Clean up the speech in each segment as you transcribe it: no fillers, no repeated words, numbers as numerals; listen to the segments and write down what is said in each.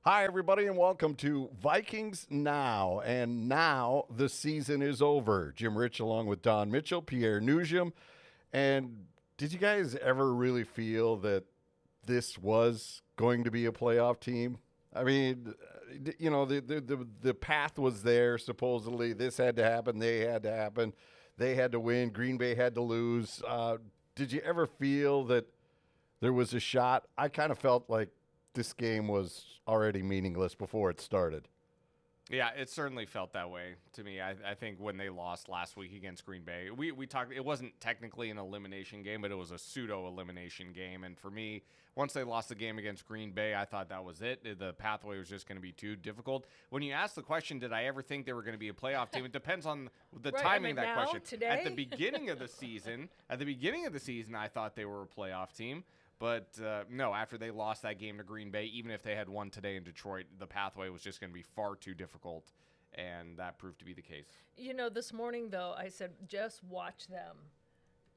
Hi, everybody, and welcome to Vikings Now. And now the season is over. Jim Rich along with Don Mitchell, Pierre Noujaim. And did you guys ever really feel that this was going to be a playoff team? I mean, you know, the path was there, supposedly. This had to happen. They had to happen. They had to win. Green Bay had to lose. Did you ever feel that there was a shot? I kind of felt like this game was already meaningless before it started. Yeah, it certainly felt that way to me. I think when they lost last week against Green Bay, we talked. It wasn't technically an elimination game, but it was a pseudo elimination game. And for me, once they lost the game against Green Bay, I thought that was it. The pathway was just going to be too difficult. When you ask the question, did I ever think they were going to be a playoff team? It depends on the timing of that question. Today? At the beginning of the season, I thought they were a playoff team. But no, after they lost that game to Green Bay, even if they had won today in Detroit, the pathway was just going to be far too difficult, and that proved to be the case. You know, this morning, though, I said, just watch them.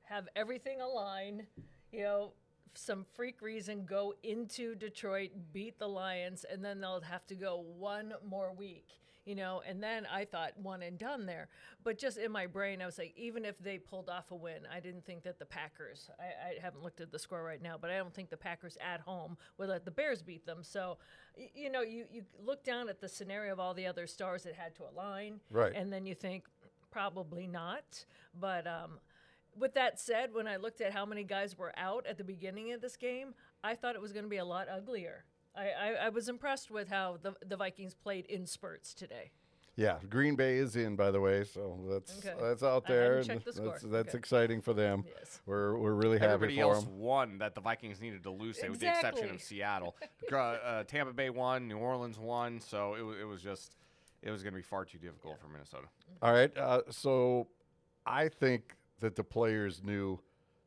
Have everything align, you know, some freak reason, go into Detroit, beat the Lions, and then they'll have to go one more week. You know, and then I thought one and done there. But just in my brain, I was like, even if they pulled off a win, I didn't think that the Packers, I haven't looked at the score right now, but I don't think the Packers at home would let the Bears beat them. So, you know, you look down at the scenario of all the other stars that had to align. Right. And then you think, probably not. But with that said, when I looked at how many guys were out at the beginning of this game, I thought it was going to be a lot uglier. I was impressed with how the Vikings played in spurts today. Yeah, Green Bay is in, by the way, so that's out there. That's exciting for them. Yes. We're really happy Everybody for else them. won that the Vikings needed to lose, with the exception of Seattle. Tampa Bay won, New Orleans won, so it was going to be far too difficult for Minnesota. All right, so I think that the players knew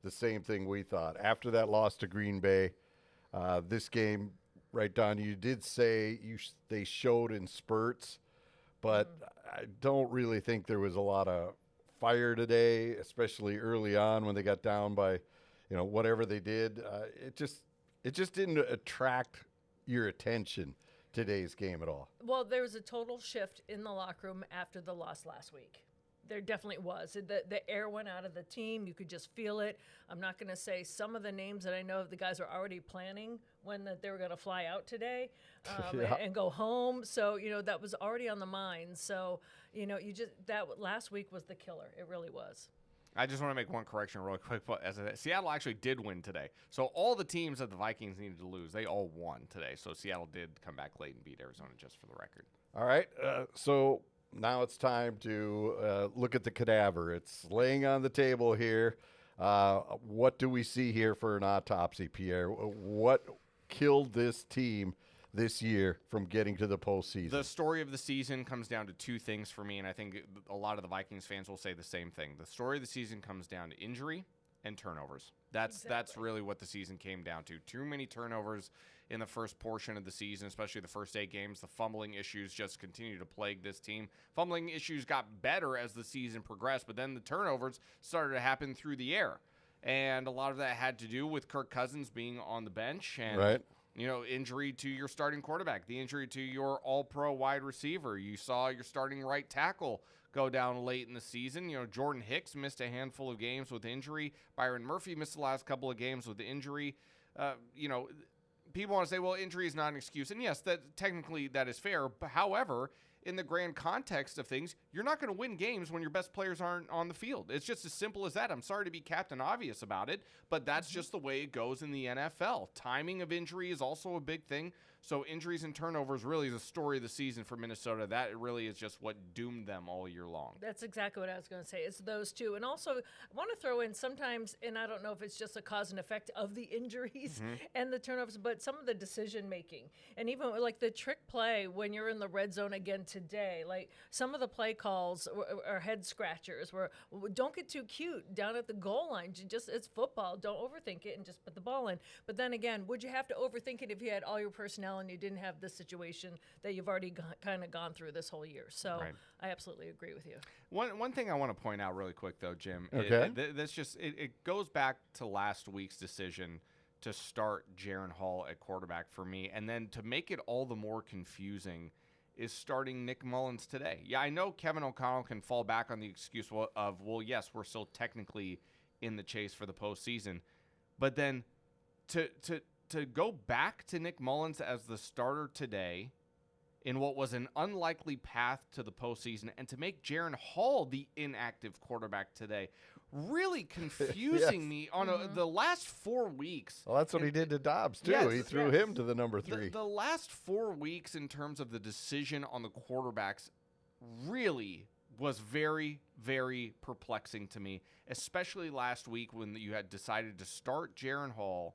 the same thing we thought. After that loss to Green Bay, this game, right, Don, you did say they showed in spurts, but I don't really think there was a lot of fire today, especially early on when they got down by, you know, whatever they did. It just didn't attract your attention, today's game, at all. Well, there was a total shift in the locker room after the loss last week. There definitely was. The air went out of the team. You could just feel it. I'm not going to say some of the names that I know the guys are already planning when they were going to fly out today and go home. So, you know, that was already on the mind. So, you know, that last week was the killer. It really was. I just want to make one correction really quick. Seattle actually did win today. So all the teams that the Vikings needed to lose, they all won today. So Seattle did come back late and beat Arizona, just for the record. All right, so now it's time to look at the cadaver. It's laying on the table here. What do we see here for an autopsy, Pierre? What killed this team this year from getting to the postseason? The story of the season comes down to two things for me, and I think a lot of the Vikings fans will say the same thing. The story of the season comes down to injury and turnovers. That's really what the season came down to. Too many turnovers in the first portion of the season, especially the first 8 games. The fumbling issues just continue to plague this team. Fumbling issues got better as the season progressed, but then the turnovers started to happen through the air. And a lot of that had to do with Kirk Cousins being on the bench and right. You know, injury to your starting quarterback, the injury to your all-pro wide receiver. You saw your starting right tackle go down late in the season. You know, Jordan Hicks missed a handful of games with injury. Byron Murphy missed the last couple of games with injury. You know, people want to say, well, injury is not an excuse. And yes, technically that is fair. But however, in the grand context of things, you're not going to win games when your best players aren't on the field. It's just as simple as that. I'm sorry to be Captain Obvious about it, but that's just the way it goes in the NFL. Timing of injury is also a big thing. So injuries and turnovers really is a story of the season for Minnesota. That really is just what doomed them all year long. That's exactly what I was going to say. It's those two. And also, I want to throw in sometimes, and I don't know if it's just a cause and effect of the injuries and the turnovers, but some of the decision making. And even like the trick play when you're in the red zone again today, like some of the play calls are head scratchers where don't get too cute down at the goal line. It's football. Don't overthink it and just put the ball in. But then again, would you have to overthink it if you had all your personnel and you didn't have this situation that you've already kind of gone through this whole year? So right. I absolutely agree with you. One thing I want to point out really quick, though, Jim, okay. It goes back to last week's decision to start Jaren Hall at quarterback for me. And then to make it all the more confusing is starting Nick Mullins today. Yeah, I know Kevin O'Connell can fall back on the excuse of, well, yes, we're still technically in the chase for the postseason. But then to go back to Nick Mullins as the starter today in what was an unlikely path to the postseason, and to make Jaren Hall the inactive quarterback today, really confusing me on the last 4 weeks. Well, that's what he did to Dobbs, too. Yes, he threw him to the number 3. The last 4 weeks in terms of the decision on the quarterbacks really was very, very perplexing to me, especially last week when you had decided to start Jaren Hall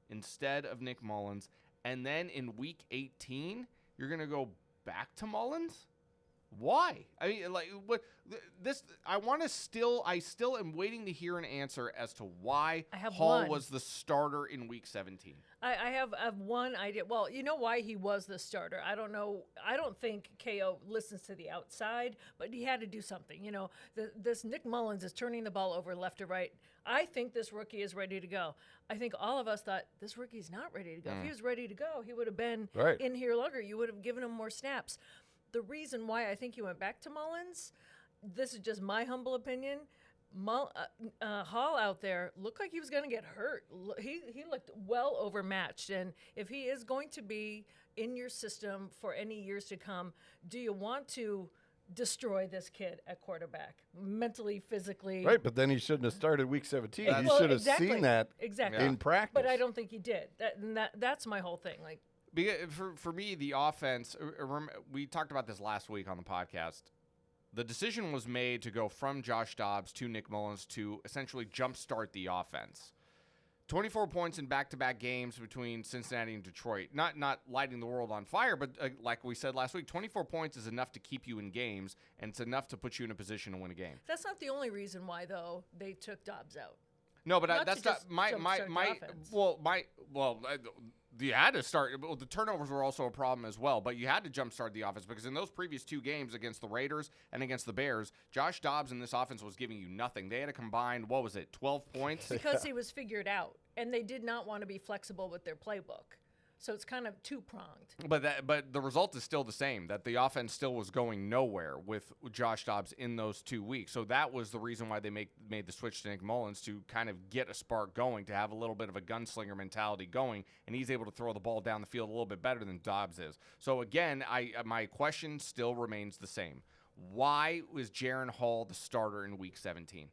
instead of Nick Mullins. And then in week 18, you're going to go back to Mullins? Why? I mean, like, what this? I still am waiting to hear an answer as to why Hall was the starter in week 17. I have one idea. Well, you know why he was the starter. I don't know. I don't think KO listens to the outside, but he had to do something. You know, this Nick Mullins is turning the ball over left to right. I think this rookie is ready to go. I think all of us thought this rookie's not ready to go. If he was ready to go, he would have been in here longer. You would have given him more snaps. The reason why I think he went back to Mullins, this is just my humble opinion, Hall out there looked like he was going to get hurt. He looked well overmatched. And if he is going to be in your system for any years to come, do you want to destroy this kid at quarterback, mentally, physically? Right, but then he shouldn't have started week 17. He should have seen that in practice. But I don't think he did. That's my whole thing. Like, for me, the offense, we talked about this last week on the podcast. The decision was made to go from Josh Dobbs to Nick Mullins to essentially jumpstart the offense. 24 points in back-to-back games between Cincinnati and Detroit. Not lighting the world on fire, but like we said last week, 24 points is enough to keep you in games, and it's enough to put you in a position to win a game. That's not the only reason why, though, they took Dobbs out. No, but that's not you had to start. Well, the turnovers were also a problem as well, but you had to jumpstart the offense because in those previous 2 games against the Raiders and against the Bears, Josh Dobbs in this offense was giving you nothing. They had a combined, 12 points? Because he was figured out, and they did not want to be flexible with their playbook. So it's kind of two-pronged. But the result is still the same, that the offense still was going nowhere with Josh Dobbs in those 2 weeks. So that was the reason why they made the switch to Nick Mullins, to kind of get a spark going, to have a little bit of a gunslinger mentality going, and he's able to throw the ball down the field a little bit better than Dobbs is. So again, my question still remains the same. Why was Jaren Hall the starter in week 17?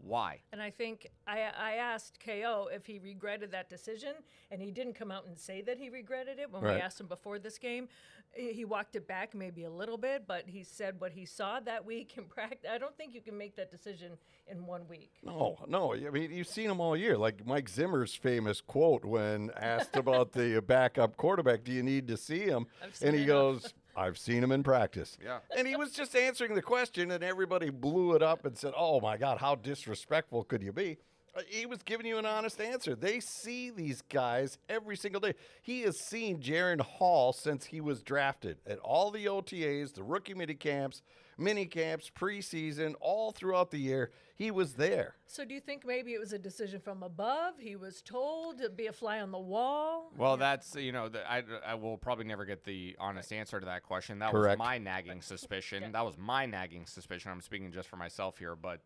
Why? And I think I asked KO if he regretted that decision, and he didn't come out and say that he regretted it when we asked him before this game. He walked it back maybe a little bit, but he said what he saw that week in practice. I don't think you can make that decision in 1 week. No. I mean, you've seen him all year. Like Mike Zimmer's famous quote when asked about the backup quarterback, do you need to see him? And he goes, I've seen him in practice. Yeah. And he was just answering the question, and everybody blew it up and said, oh, my God, how disrespectful could you be? He was giving you an honest answer. They see these guys every single day. He has seen Jaren Hall since he was drafted at all the OTAs, the rookie mini camps, preseason, all throughout the year. He was there. So do you think maybe it was a decision from above? He was told to be a fly on the wall? Well, that's, I will probably never get the honest answer to that question. That Correct. was my nagging suspicion. Yeah. That was my nagging suspicion. I'm speaking just for myself here, but,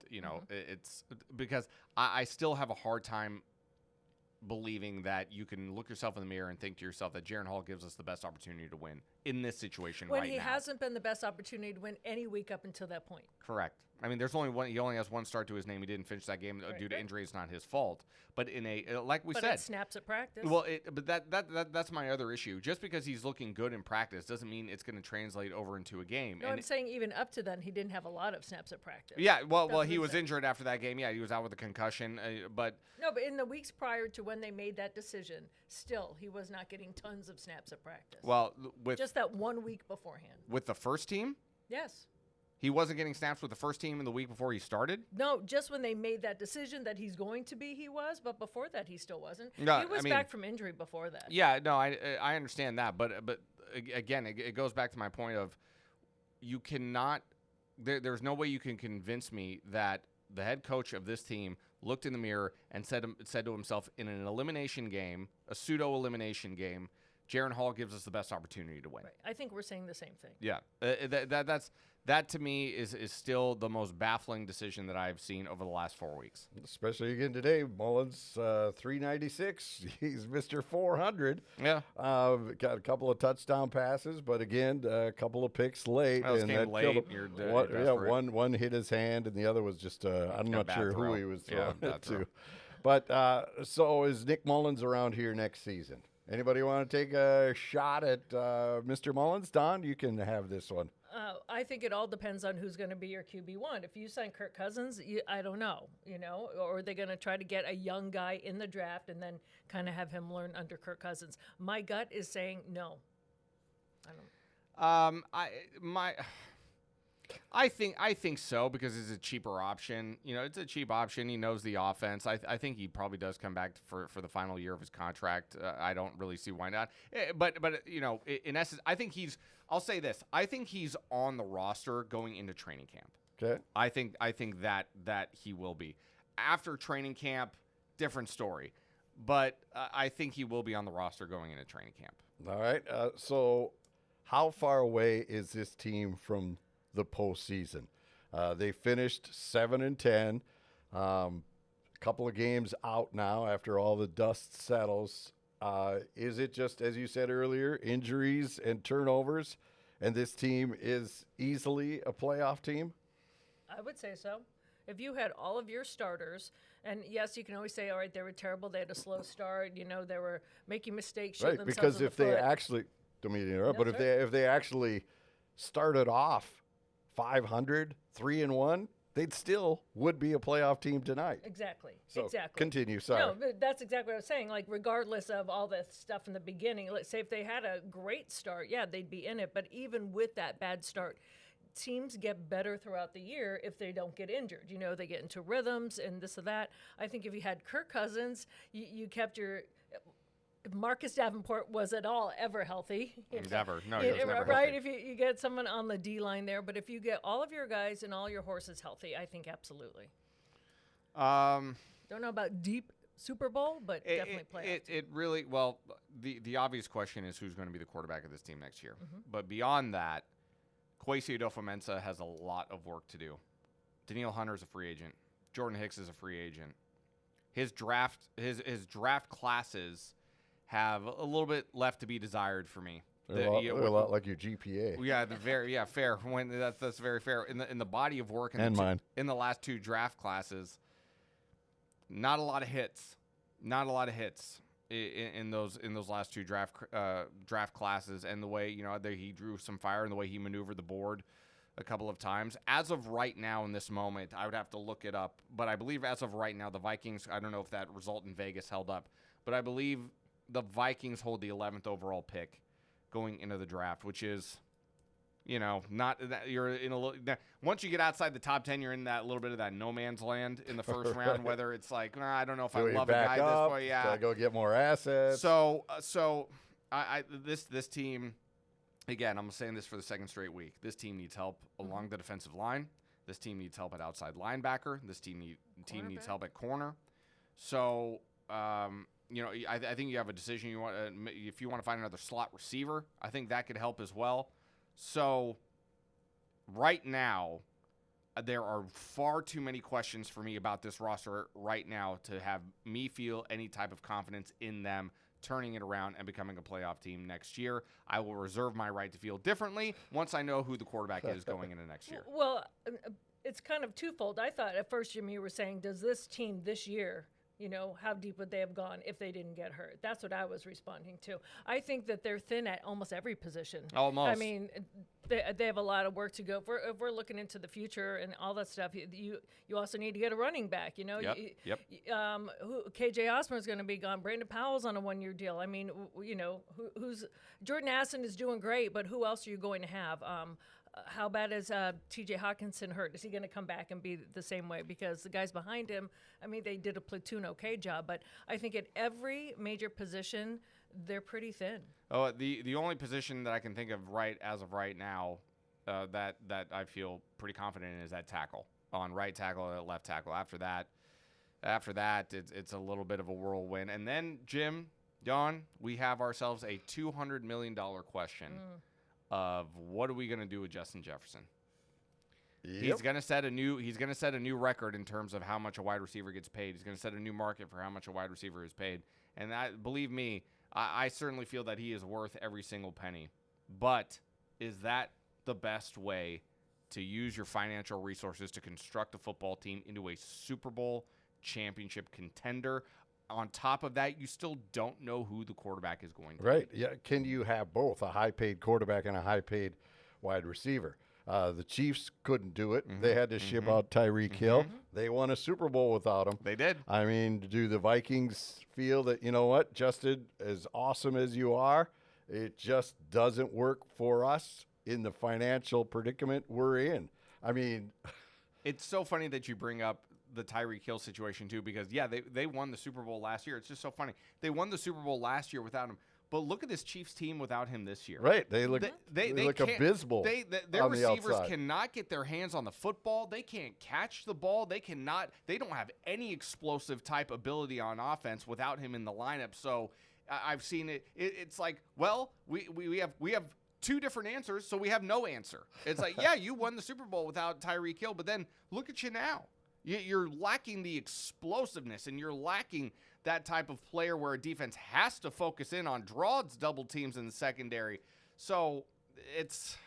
it's because I still have a hard time believing that you can look yourself in the mirror and think to yourself that Jaren Hall gives us the best opportunity to win in this situation when right now. When he hasn't been the best opportunity to win any week up until that point. Correct. I mean, there's only one. He only has one start to his name. He didn't finish that game due to injury. It's not his fault. But in a like we said, it snaps at practice. Well, but that's my other issue. Just because he's looking good in practice doesn't mean it's going to translate over into a game. No, I'm saying even up to then, he didn't have a lot of snaps at practice. Yeah. Well, he was injured after that game. Yeah, he was out with a concussion. But in the weeks prior to when they made that decision, still he was not getting tons of snaps at practice. Well, with just that 1 week beforehand. With the first team. Yes. He wasn't getting snaps with the first team in the week before he started? No, just when they made that decision that he's going to be, he was. But before that, he still wasn't. No, he was back from injury before that. Yeah, no, I understand that. But again, it goes back to my point of you cannot – there's no way you can convince me that the head coach of this team looked in the mirror and said to himself, in an elimination game, a pseudo-elimination game, Jaren Hall gives us the best opportunity to win. Right. I think we're saying the same thing. Yeah, that to me is still the most baffling decision that I've seen over the last 4 weeks. Especially again today, Mullins 396. He's Mr. 400. Yeah, got a couple of touchdown passes, but again, a couple of picks late. That was and came that late. killed him. One hit his hand, and the other was just I'm not sure who he was throwing it to. But so is Nick Mullins around here next season? Anybody want to take a shot at Mr. Mullins? Don, you can have this one. I think it all depends on who's going to be your QB1. If you sign Kirk Cousins, I don't know, or are they going to try to get a young guy in the draft and then kind of have him learn under Kirk Cousins? My gut is saying no. I don't. I think so, because it's a cheaper option. It's a cheap option. He knows the offense. I think he probably does come back for the final year of his contract. I don't really see why not. But in essence, I think I'll say this. I think he's on the roster going into training camp. Okay. I think that he will be. After training camp, different story. But I think he will be on the roster going into training camp. All right. So how far away is this team from the postseason? They finished 7-10. A couple of games out now after all the dust settles. Is it just, as you said earlier, injuries and turnovers, and this team is easily a playoff team? I would say so. If you had all of your starters, and yes, you can always say, all right, they were terrible, they had a slow start, they were making mistakes, shooting right? themselves Because in if the they foot. actually, don't mean to interrupt, No, but sorry. if they actually started off 500, 3-1, they'd still would be a playoff team tonight. Exactly. So exactly. continue. Sorry. No, but that's exactly what I was saying. Like, regardless of all the stuff in the beginning, let's say if they had a great start, yeah, they'd be in it. But even with that bad start, teams get better throughout the year if they don't get injured. They get into rhythms and this or that. I think if you had Kirk Cousins, you kept your – if Marcus Davenport was at all ever healthy. Never. No, he was never right, healthy. if you get someone on the D-line there. But if you get all of your guys and all your horses healthy, I think absolutely. Don't know about deep Super Bowl, but definitely playoff. It really, well, the obvious question is who's going to be the quarterback of this team next year. Mm-hmm. But beyond that, Kwesi Adofo-Mensah has a lot of work to do. Danielle Hunter's a free agent. Jordan Hicks is a free agent. His draft classes have a little bit left to be desired for me. They're a lot like your GPA. Yeah, fair. That's very fair. In the body of work in the last two draft classes, not a lot of hits. Not a lot of hits in those last two draft classes, and the way he drew some fire and the way he maneuvered the board a couple of times. As of right now, in this moment, I would have to look it up, but I believe as of right now, the Vikings. I don't know if that result in Vegas held up, but I believe the Vikings hold the 11th overall pick going into the draft, which is, not that you're in a little. Once you get outside the top 10, you're in that little bit of that no man's land in the first round. Whether it's like, I don't know if I love a guy this way. Yeah, gotta go get more assets. So this team, again, I'm saying this for the second straight week. This team needs help along the defensive line. This team needs help at outside linebacker. This team needs help at corner. So. I think you have a decision. If you want to find another slot receiver, I think that could help as well. So, right now, there are far too many questions for me about this roster right now to have me feel any type of confidence in them turning it around and becoming a playoff team next year. I will reserve my right to feel differently once I know who the quarterback is going into next year. Well, it's kind of twofold. I thought at first, Jimmy, you were saying, does this team this year – how deep would they have gone if they didn't get hurt? That's what I was responding to. I think that they're thin at almost every position. Almost. I mean, they have a lot of work to go. If we're looking into the future and all that stuff, you also need to get a running back. Yep. KJ Osborne's going to be gone. Brandon Powell's on a 1-year deal. I mean, who's Jordan Addison is doing great, but who else are you going to have? How bad is T.J. Hawkinson hurt? Is he going to come back and be the same way? Because the guys behind him, I mean, they did a platoon okay job, but I think at every major position, they're pretty thin. Oh, the only position that I can think of as of right now that I feel pretty confident in is that tackle. On right tackle and left tackle. After that, After that, it's a little bit of a whirlwind. And then, Jim, Don, we have ourselves a $200 million question of what are we going to do with Justin Jefferson? Yep. He's going to set a new record in terms of how much a wide receiver gets paid. He's going to set a new market for how much a wide receiver is paid. And believe me, I certainly feel that he is worth every single penny. But is that the best way to use your financial resources to construct a football team into a Super Bowl championship contender? On top of that, you still don't know who the quarterback is going to Right. be. Yeah. Can you have both a high-paid quarterback and a high-paid wide receiver? The Chiefs couldn't do it. They had to ship out Tyreek Hill. They won a Super Bowl without him. They did. I mean, do the Vikings feel that, you know what, Justin, as awesome as you are, it just doesn't work for us in the financial predicament we're in? I mean, it's so funny that you bring up the Tyreek Hill situation too, because they won the Super Bowl last year. It's just so funny. They won the Super Bowl last year without him. But look at this Chiefs team without him this year. Right. They look abysmal. Their on the receivers outside. cannot get their hands on the football. They can't catch the ball. They don't have any explosive type ability on offense without him in the lineup. So I've seen it. It's like, well, we have two different answers, so we have no answer. It's like, yeah, you won the Super Bowl without Tyreek Hill, but then look at you now. You're lacking the explosiveness, and you're lacking that type of player where a defense has to focus in on, draws double teams in the secondary. So it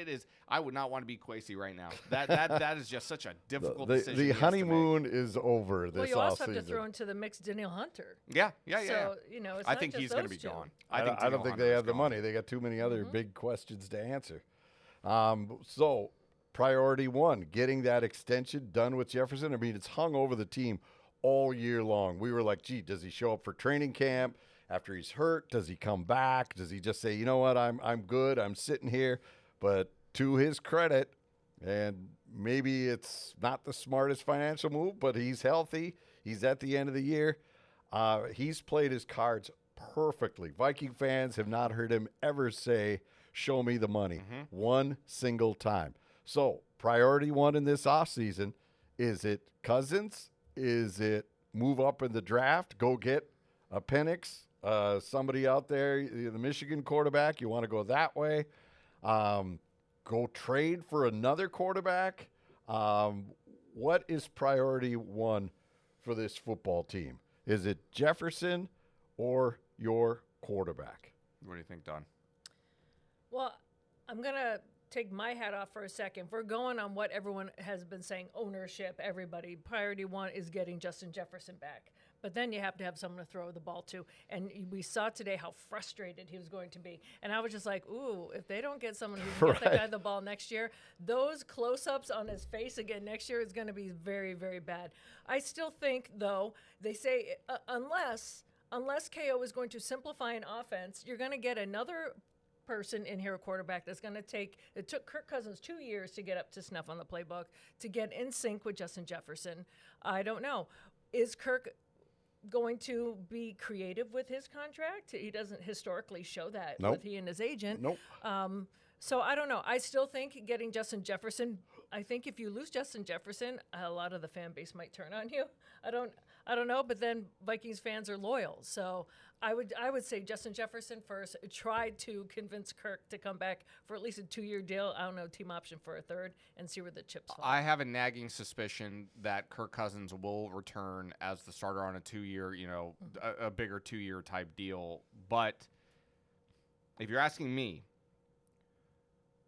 is. I would not want to be Kwesi right now. That is just such a difficult decision. The honeymoon is over this offseason. Well, you also have to throw into the mix Danielle Hunter. Yeah. So, it's I not think just he's going to those be two. gone. I don't think they have the money. They got too many other big questions to answer. So priority one, getting that extension done with Jefferson. I mean, it's hung over the team all year long. We were like, gee, does he show up for training camp after he's hurt? Does he come back? Does he just say, you know what, I'm good, I'm sitting here? But to his credit, and maybe it's not the smartest financial move, but he's healthy. He's at the end of the year. He's played his cards perfectly. Viking fans have not heard him ever say, show me the money, one single time. So priority one in this offseason, is it Cousins? Is it move up in the draft, go get a Penix, somebody out there, the Michigan quarterback? You want to go that way? Go trade for another quarterback? What is priority one for this football team? Is it Jefferson or your quarterback? What do you think, Don? Well, I'm going to take my hat off for a second. If we're going on what everyone has been saying, ownership, everybody, priority one is getting Justin Jefferson back. But then you have to have someone to throw the ball to. And we saw today how frustrated he was going to be. And I was just like, ooh, if they don't get someone who can get that guy the ball next year, those close-ups on his face again next year is going to be very, very bad. I still think, though, they say unless KO is going to simplify an offense, you're going to get another person in here, a quarterback that's going to take. It took Kirk Cousins 2 years to get up to snuff on the playbook, to get in sync with Justin Jefferson. I don't know. Is Kirk going to be creative with his contract? He doesn't historically show that with he and his agent. Nope. So I don't know. I still think getting Justin Jefferson. I think if you lose Justin Jefferson, a lot of the fan base might turn on you. I don't know, but then Vikings fans are loyal. So I would say Justin Jefferson first. Try to convince Kirk to come back for at least a 2-year deal. I don't know, team option for a third, and see where the chips fall. I have a nagging suspicion that Kirk Cousins will return as the starter on a 2-year, a bigger 2-year type deal. But if you're asking me,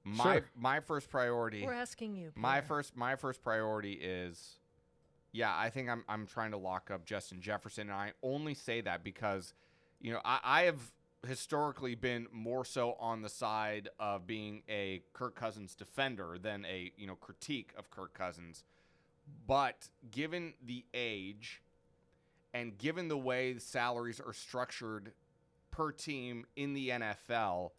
my first priority. We're asking you, Pierre. My first priority is, I think I'm trying to lock up Justin Jefferson, and I only say that because, I have historically been more so on the side of being a Kirk Cousins defender than a critique of Kirk Cousins. But given the age, and given the way the salaries are structured per team in the NFL,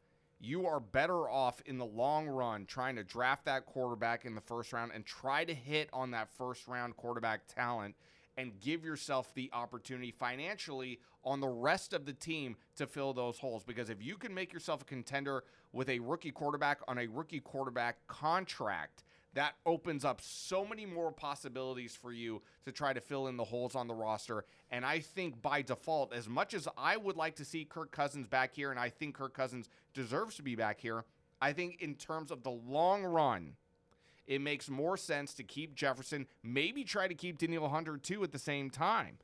you are better off in the long run trying to draft that quarterback in the first round and try to hit on that first round quarterback talent and give yourself the opportunity financially on the rest of the team to fill those holes. Because if you can make yourself a contender with a rookie quarterback on a rookie quarterback contract, that opens up so many more possibilities for you to try to fill in the holes on the roster. And I think by default, as much as I would like to see Kirk Cousins back here, and I think Kirk Cousins deserves to be back here, I think in terms of the long run, it makes more sense to keep Jefferson, maybe try to keep Danielle Hunter too at the same time,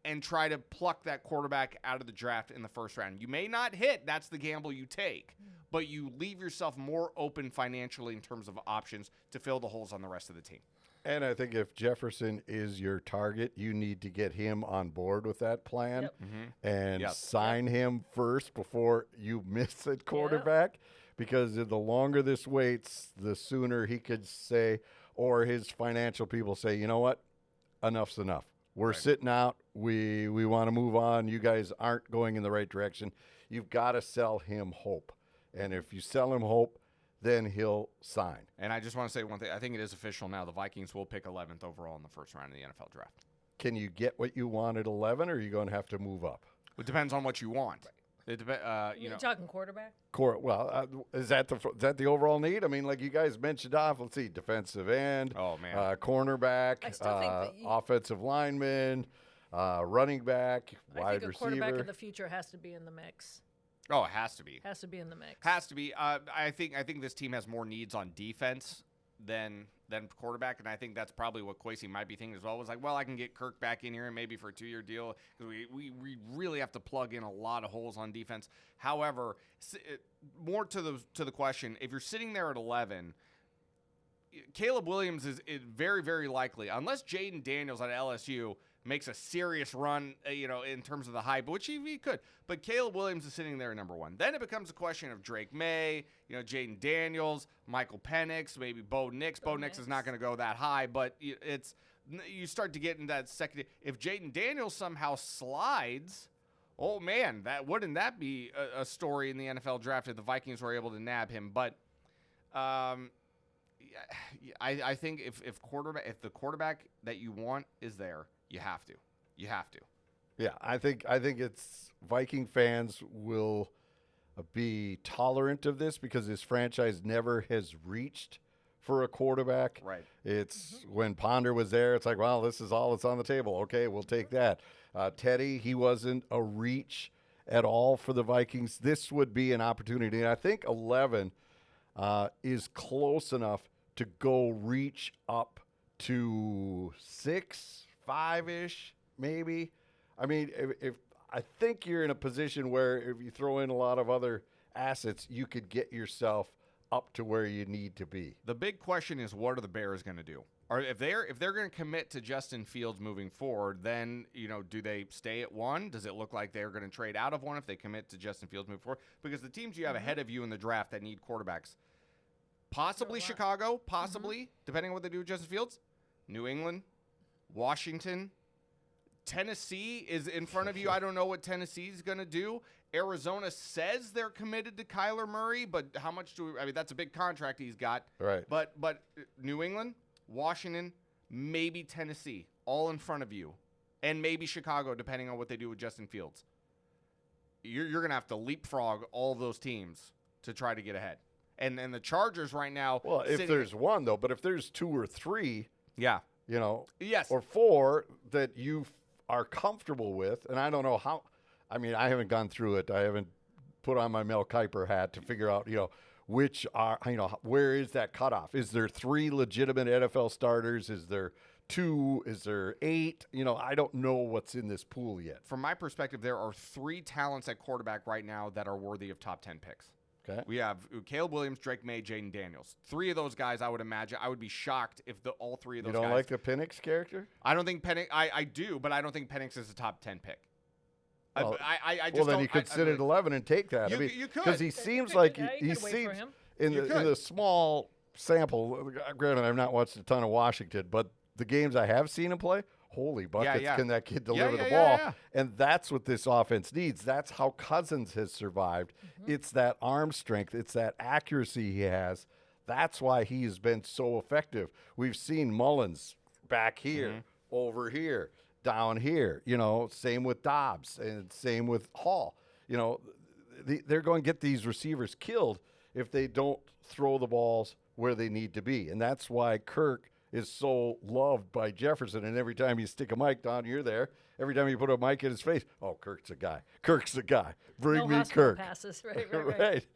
and try to pluck that quarterback out of the draft in the first round. You may not hit, that's the gamble you take, but you leave yourself more open financially in terms of options to fill the holes on the rest of the team. And I think if Jefferson is your target, you need to get him on board with that plan and sign him first before you miss at quarterback. Because the longer this waits, the sooner he could say, or his financial people say, you know what, enough's enough. We're sitting out. We want to move on. You guys aren't going in the right direction. You've got to sell him hope. And if you sell him hope, then he'll sign. And I just want to say one thing. I think it is official now. The Vikings will pick 11th overall in the first round of the NFL draft. Can you get what you want at 11, or are you going to have to move up? It depends on what you want. It You're talking quarterback? Is that the overall need? I mean, like you guys mentioned off, let's see, defensive end, cornerback, I still think that offensive lineman, running back, wide receiver. I think a quarterback of the future has to be in the mix. Oh, it has to be. Has to be in the mix. Has to be. I think this team has more needs on defense than quarterback, and I think that's probably what Kwesi might be thinking as well. Was like, well, I can get Kirk back in here and maybe for a 2-year deal because we really have to plug in a lot of holes on defense. However, more to the question, if you're sitting there at 11, Caleb Williams is very, very likely, unless Jaden Daniels at LSU makes a serious run, in terms of the hype, which he could. But Caleb Williams is sitting there at number 1. Then it becomes a question of Drake May, Jaden Daniels, Michael Penix, maybe Bo Nix. Bo Nix is not going to go that high, but you start to get in that second. If Jaden Daniels somehow slides, oh man, wouldn't that be a story in the NFL draft if the Vikings were able to nab him? But I think if the quarterback that you want is there, you have to. Yeah, I think it's Viking fans will be tolerant of this because this franchise never has reached for a quarterback. Right. It's when Ponder was there, it's like, well, this is all that's on the table. Okay, we'll take that. Teddy, he wasn't a reach at all for the Vikings. This would be an opportunity. And I think 11 is close enough to go reach up to 6, 5-ish, maybe. I mean, if I think you're in a position where if you throw in a lot of other assets, you could get yourself up to where you need to be. The big question is, what are the Bears going to do? Or if they're going to commit to Justin Fields moving forward, then do they stay at 1? Does it look like they're going to trade out of 1 if they commit to Justin Fields moving forward? Because the teams you have ahead of you in the draft that need quarterbacks, possibly Chicago, depending on what they do with Justin Fields, New England, Washington, Tennessee is in front of you. I don't know what Tennessee is going to do. Arizona says they're committed to Kyler Murray, but how much that's a big contract he's got. Right. But New England, Washington, maybe Tennessee, all in front of you, and maybe Chicago, depending on what they do with Justin Fields. You're going to have to leapfrog all of those teams to try to get ahead. And the Chargers right now. Well, if there's 1 though, but if there's 2 or 3, yes, or 4 that you are comfortable with, and I don't know how. I mean, I haven't gone through it. I haven't put on my Mel Kiper hat to figure out, which are, where is that cutoff? Is there 3 legitimate NFL starters? Is there 2? Is there 8? I don't know what's in this pool yet. From my perspective, there are 3 talents at quarterback right now that are worthy of top 10 picks. Okay. We have Caleb Williams, Drake May, Jaden Daniels. 3 of those guys, I would imagine. I would be shocked if all 3 of those guys. You don't like the Penix character? I don't think Penix. I do, but I don't think Penix is a top 10 pick. Well, I just well, then you could sit at 11 and take that. You could. Because he seems like he seems in the small sample. Granted, I've not watched a ton of Washington, but the games I have seen him play, holy buckets, can that kid deliver the ball? Yeah. And that's what this offense needs. That's how Cousins has survived. It's that arm strength. It's that accuracy he has. That's why he has been so effective. We've seen Mullins back here, over here, down here. Same with Dobbs and same with Hall. They're going to get these receivers killed if they don't throw the balls where they need to be. And that's why Kirk is so loved by Jefferson. And every time you stick a mic down, you're there. Every time you put a mic in his face, oh, Kirk's a guy. Kirk's the guy. Bring No me hospital Kirk. passes, right, right, right. Right.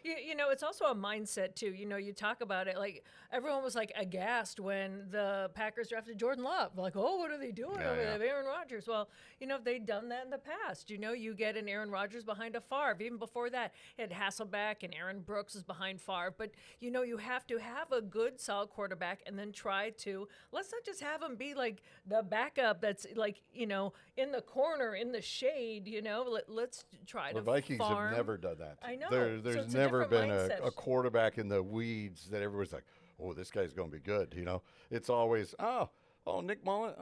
You know, it's also a mindset, too. You know, you talk about it, like, everyone was, like, aghast when the Packers drafted Jordan Love. Like, oh, what are they doing over there? They have Aaron Rodgers. Well, you know, they've done that in the past. You know, you get an Aaron Rodgers behind a Favre. Even before that, had Hasselbeck and Aaron Brooks is behind Favre. But, you know, you have to have a good, solid quarterback and then try to, let's not just have him be, like, the backup that's, like, you know, in the corner, in the shade, you know. Let's try The to Vikings farm. have never done that. I know. There's So it's a never different been mindset. a quarterback in the weeds that everyone's like, oh, this guy's going to be good. You know, it's always, oh, Nick Mullen,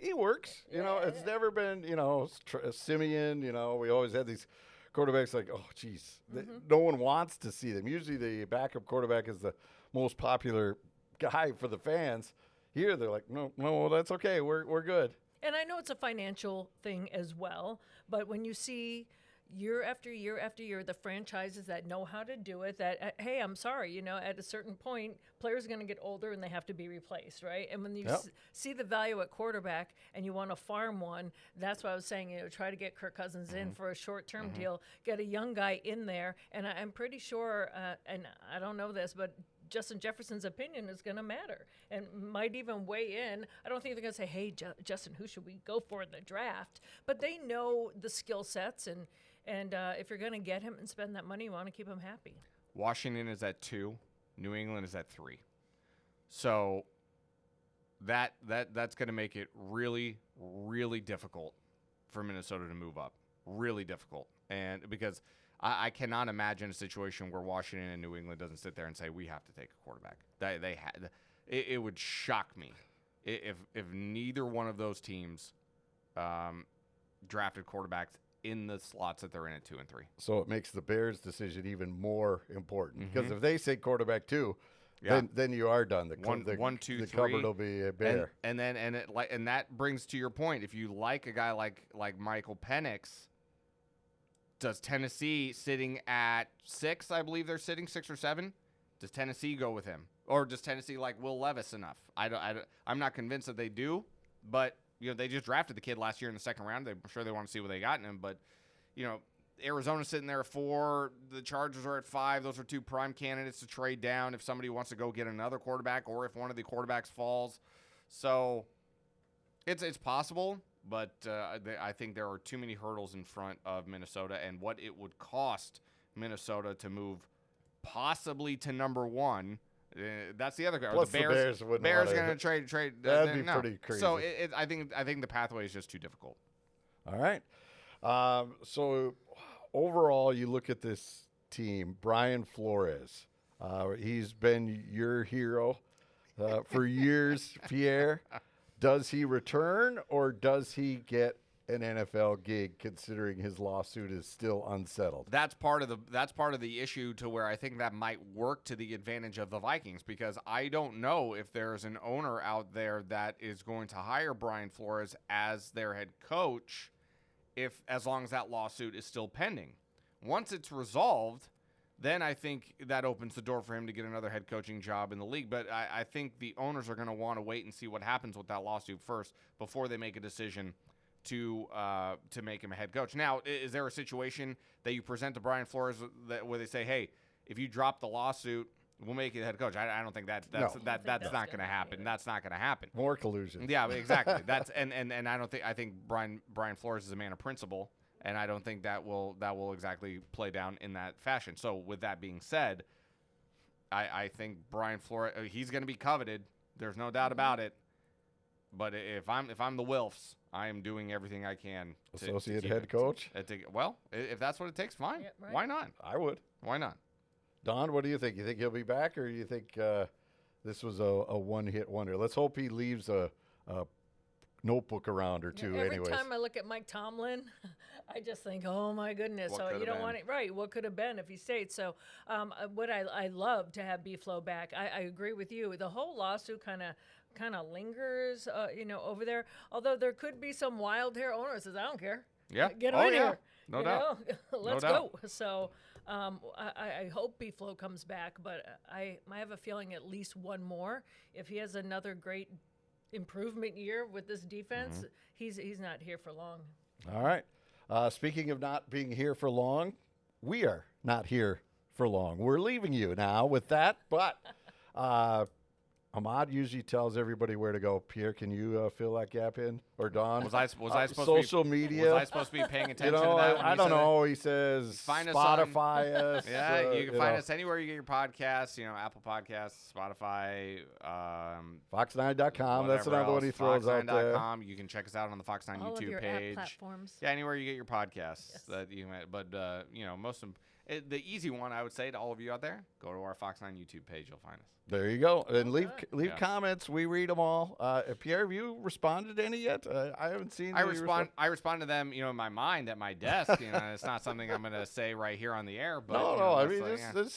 he works. You know, it's never been, you know, Simeon. You know, we always had these quarterbacks like, oh, geez, no one wants to see them. Usually the backup quarterback is the most popular guy for the fans. Here they're like, no, that's okay. We're good. And I know it's a financial thing as well, but when you see year after year after year, the franchises that know how to do it, that, hey, I'm sorry, you know, at a certain point, players are going to get older and they have to be replaced, right? And when you see the value at quarterback and you want to farm one, that's what I was saying, you know, try to get Kirk Cousins in for a short-term deal, get a young guy in there, and I'm pretty sure, and I don't know this, but Justin Jefferson's opinion is going to matter and might even weigh in. I don't think they're going to say, hey, Justin, who should we go for in the draft? But they know the skill sets, and if you're going to get him and spend that money, you want to keep him happy. Washington is at 2. New England is at 3. So that's going to make it really, really difficult for Minnesota to move up. Really difficult. And because I cannot imagine a situation where Washington and New England doesn't sit there and say, we have to take a quarterback. It would shock me if neither one of those teams drafted quarterbacks in the slots that they're in at 2 and 3. So it makes the Bears' decision even more important because if they say quarterback 2, then you are done. The 1, 2, 3. Cupboard will be a Bear. And that brings to your point. If you like a guy like Michael Penix, does Tennessee sitting at 6? I believe they're sitting 6 or 7. Does Tennessee go with him, or does Tennessee like Will Levis enough? I'm not convinced that they do, but. You know, they just drafted the kid last year in the second round. I'm sure they want to see what they got in him. But, you know, Arizona's sitting there at 4. The Chargers are at 5. Those are 2 prime candidates to trade down if somebody wants to go get another quarterback or if one of the quarterbacks falls. So it's possible, but I think there are too many hurdles in front of Minnesota and what it would cost Minnesota to move possibly to number 1. That's the other guy. Plus the Bears wouldn't Bears going to trade. That'd be pretty crazy. So I think the pathway is just too difficult. All right. So overall, you look at this team. Brian Flores, he's been your hero for years. Pierre, does he return or does he get an NFL gig, considering his lawsuit is still unsettled? That's part of the issue, to where I think that might work to the advantage of the Vikings, because I don't know if there's an owner out there that is going to hire Brian Flores as their head coach as long as that lawsuit is still pending. Once it's resolved, then I think that opens the door for him to get another head coaching job in the league. But I think the owners are going to want to wait and see what happens with that lawsuit first before they make a decision to make him a head coach. Now, is there a situation that you present to Brian Flores where they say, "Hey, if you drop the lawsuit, we'll make you the head coach"? I don't think that's not going to happen. That's not going to happen. More collusion. Yeah, exactly. And I think Brian Flores is a man of principle, and I don't think that will exactly play down in that fashion. So, with that being said, I think Brian Flores, he's going to be coveted. There's no doubt about it. But if I'm the Wilfs, I am doing everything I can. Associate head coach? Well, if that's what it takes, fine. Yeah, right. Why not? I would. Why not? Don, what do you think? You think he'll be back, or do you think this was a one-hit wonder? Let's hope he leaves a notebook around or two. Every anyways. time I look at Mike Tomlin, I just think, oh my goodness. What So could've you don't been? want it right. What could have been if he stayed? So what I love to have B-Flow back. I agree with you. The whole lawsuit kind of lingers, over there. Although there could be some wild hair owner that says, I don't care. Yeah. Get him Oh, in yeah. here. No You doubt. know? Let's doubt. go. So I hope B-Flow comes back, but I have a feeling at least one more. If he has another great improvement year with this defense, he's not here for long. All right. Speaking of not being here for long, we are not here for long. We're leaving you now with that, but Ahmad usually tells everybody where to go. Pierre, can you fill that gap in? Or Don? Was I supposed social to be, media? Was I supposed to be paying attention You know, to that? When I you don't said know. He says Find us Spotify us. Yeah, you can find us anywhere you get your podcasts. Apple Podcasts, Spotify, Fox9.com. That's another one he throws out there. Fox9.com. You can check us out on the Fox9 All YouTube of your page. app platforms. Yeah, anywhere you get your podcasts. Yes. That you can, but the easy one I would say to all of you out there: go to our Fox9 YouTube page. You'll find us. There you go. And leave Yeah. comments. We read them all. Pierre, have you responded to any yet? I haven't seen. I respond to them, in my mind at my desk. It's not something I'm going to say right here on the air. But No. I mean,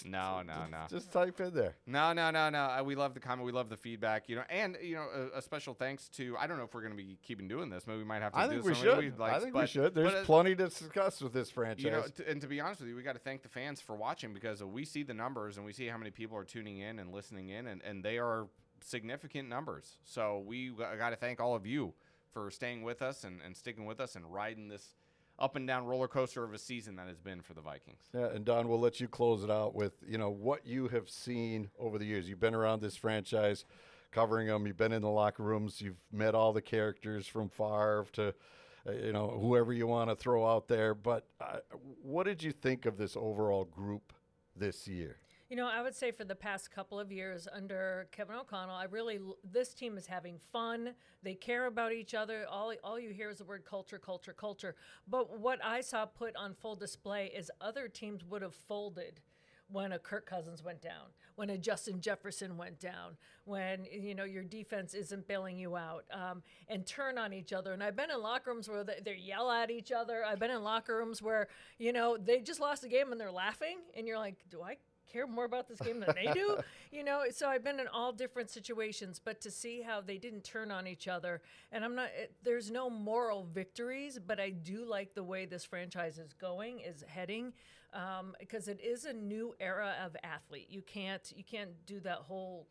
no. Just type in there. No. We love the comment. We love the feedback. And a special thanks to. I don't know if we're going to be keeping doing this. Maybe we might have to. I think we should. We should. There's plenty to discuss with this franchise. And to be honest with you, we got to thank the fans for watching, because we see the numbers and we see how many people are tuning in and listening in, and they are significant numbers. So we got to thank all of you for staying with us and sticking with us and riding this up and down roller coaster of a season that has been for the Vikings. Yeah, and Don, we'll let you close it out with, what you have seen over the years. You've been around this franchise, covering them. You've been in the locker rooms. You've met all the characters from Favre to, whoever you want to throw out there. But what did you think of this overall group this year? I would say for the past couple of years under Kevin O'Connell, this team is having fun. They care about each other. All you hear is the word culture, culture, culture. But what I saw put on full display is other teams would have folded when a Kirk Cousins went down, when a Justin Jefferson went down, when your defense isn't bailing you out, and turn on each other. And I've been in locker rooms where they yell at each other. I've been in locker rooms where they just lost a game and they're laughing, and you're like, do I care more about this game than they do? So I've been in all different situations, but to see how they didn't turn on each other, and there's no moral victories, but I do like the way this franchise is heading, because it is a new era of athlete. You can't do that whole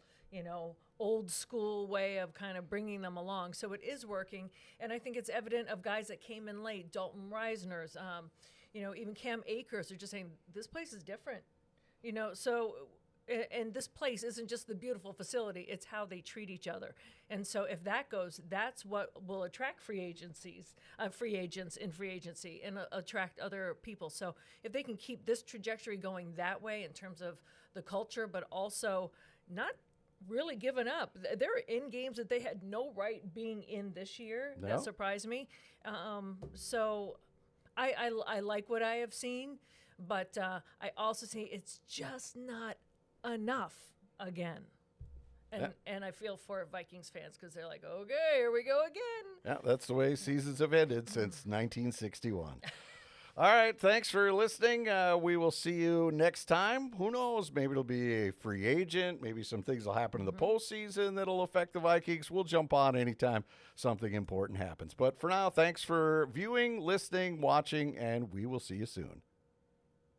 old school way of kind of bringing them along. So it is working, and I think it's evident of guys that came in late, Dalton Reisner's, even Cam Akers are just saying this place is different. And this place isn't just the beautiful facility, it's how they treat each other. And so if that goes, that's what will attract free agents in free agency and attract other people. So if they can keep this trajectory going that way in terms of the culture, but also not really giving up. They're in games that they had no right being in this year. No. That surprised me. So I like what I have seen. But I also say it's just not enough again. And I feel for Vikings fans because they're like, okay, here we go again. Yeah, that's the way seasons have ended since 1961. All right, thanks for listening. We will see you next time. Who knows? Maybe it'll be a free agent. Maybe some things will happen in the postseason that'll affect the Vikings. We'll jump on anytime something important happens. But for now, thanks for viewing, listening, watching, and we will see you soon.